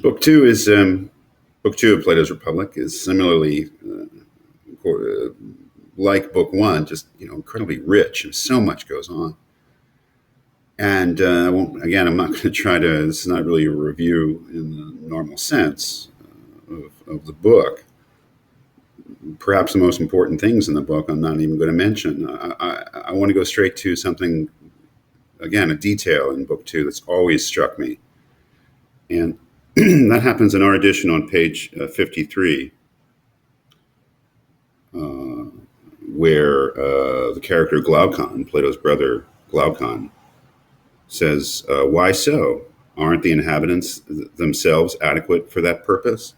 Book two is book two of Plato's Republic is similarly like book one, just incredibly rich, and so much goes on. And I won't, again, I'm not going to try to. This is not really a review in the normal sense of the book. Perhaps the most important things in the book I'm not even going to mention. I want to go straight to something, again, a detail in book two that's always struck me. And that happens in our edition on page 53, where the character Glaucon, Plato's brother Glaucon, says, why so? Aren't the inhabitants themselves adequate for that purpose?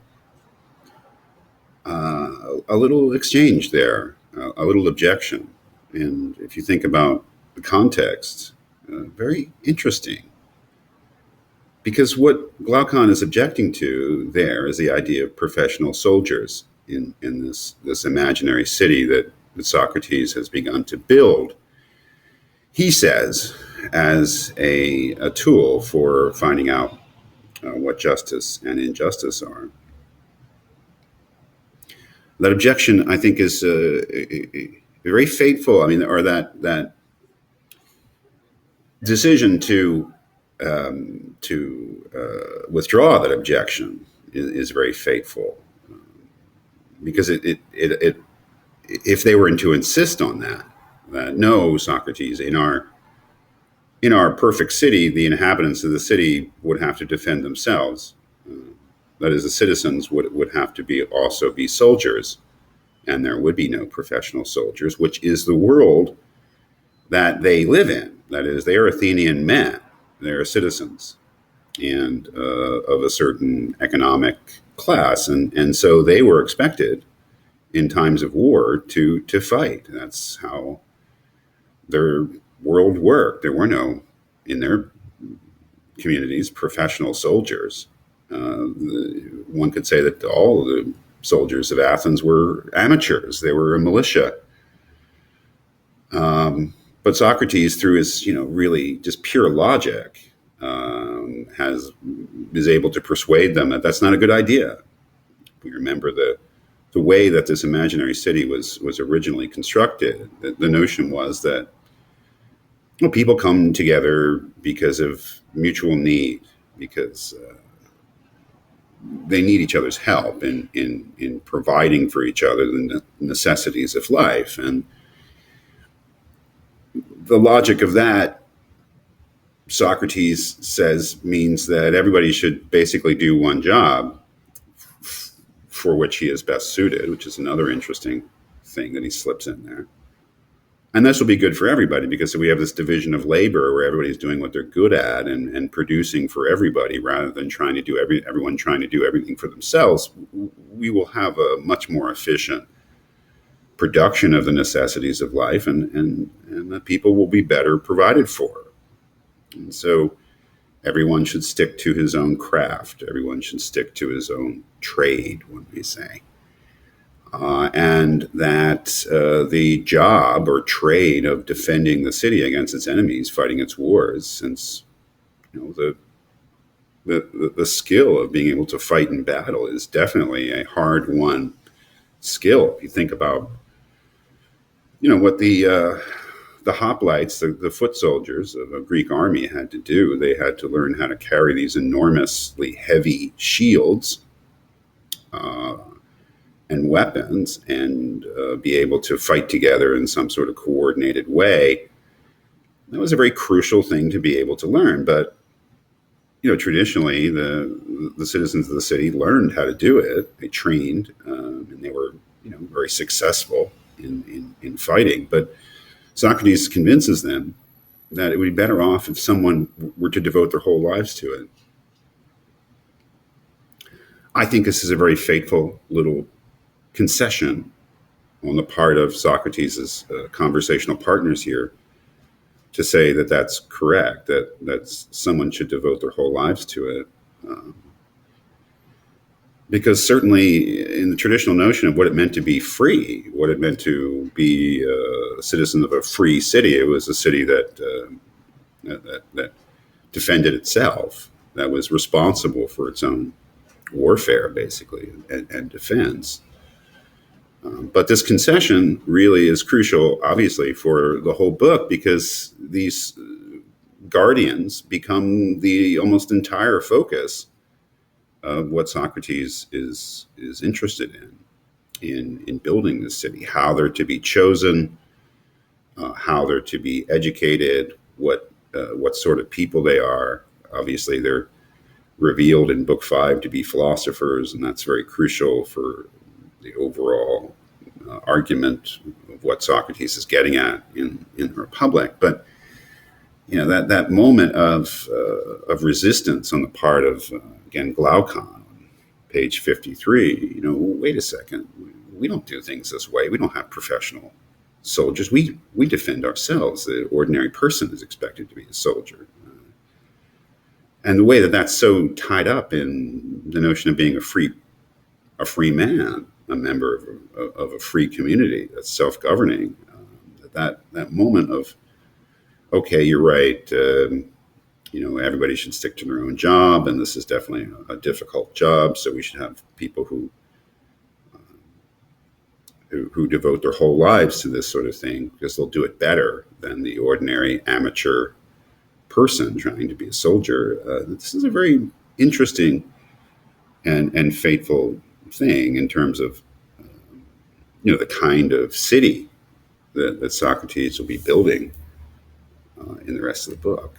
A little exchange there, a little objection. And if you think about the context, very interesting. Because what Glaucon is objecting to there is the idea of professional soldiers in this imaginary city that Socrates has begun to build. He says, as a tool for finding out what justice and injustice are. That objection, I think, is very fateful. I mean, or that decision to withdraw that objection is very fateful, because if they were to insist on that no, Socrates, in our perfect city, the inhabitants of the city would have to defend themselves. That is, the citizens would have to also be soldiers, and there would be no professional soldiers, which is the world that they live in. That is, they are Athenian men, they are citizens, and of a certain economic class, and so they were expected in times of war to fight. That's how their world worked. There were no, in their communities, professional soldiers. One could say that all of the soldiers of Athens were amateurs. They were a militia. But Socrates, through his, really just pure logic, is able to persuade them that that's not a good idea. We remember the way that this imaginary city was originally constructed. The notion was that people come together because of mutual need, because they need each other's help in providing for each other the necessities of life. And the logic of that, Socrates says, means that everybody should basically do one job for which he is best suited, which is another interesting thing that he slips in there. And this will be good for everybody, because we have this division of labor where everybody's doing what they're good at and producing for everybody, rather than trying to do everyone trying to do everything for themselves. We will have a much more efficient production of the necessities of life, and the people will be better provided for. And so everyone should stick to his own craft. Everyone should stick to his own trade, one may say. And that the job or trade of defending the city against its enemies, fighting its wars, since the skill of being able to fight in battle is definitely a hard-won skill. If you think about what the hoplites, the foot soldiers of a Greek army had to do. They had to learn how to carry these enormously heavy shields and weapons, and be able to fight together in some sort of coordinated way. That was a very crucial thing to be able to learn. But traditionally, the citizens of the city learned how to do it. They trained, and they were very successful in fighting. But Socrates convinces them that it would be better off if someone were to devote their whole lives to it. I think this is a very fateful little concession on the part of Socrates' conversational partners here, to say that that's correct, that someone should devote their whole lives to it. Because certainly in the traditional notion of what it meant to be free, what it meant to be a citizen of a free city, it was a city that defended itself, that was responsible for its own warfare, basically, and defense. But this concession really is crucial, obviously, for the whole book, because these guardians become the almost entire focus of what Socrates is interested in building this city, how they're to be chosen, how they're to be educated, what sort of people they are. Obviously, they're revealed in Book 5 to be philosophers, and that's very crucial for the overall argument of what Socrates is getting at in the Republic. But that moment of resistance on the part of again Glaucon, page 53. Wait a second, we don't do things this way. We don't have professional soldiers. We defend ourselves. The ordinary person is expected to be a soldier. And the way that that's so tied up in the notion of being a free man, a member of a free community that's self-governing, that moment of, okay, you're right, everybody should stick to their own job, and this is definitely a difficult job, so we should have people who devote their whole lives to this sort of thing because they'll do it better than the ordinary amateur person trying to be a soldier. This is a very interesting and fateful thing in terms of the kind of city that Socrates will be building in the rest of the book.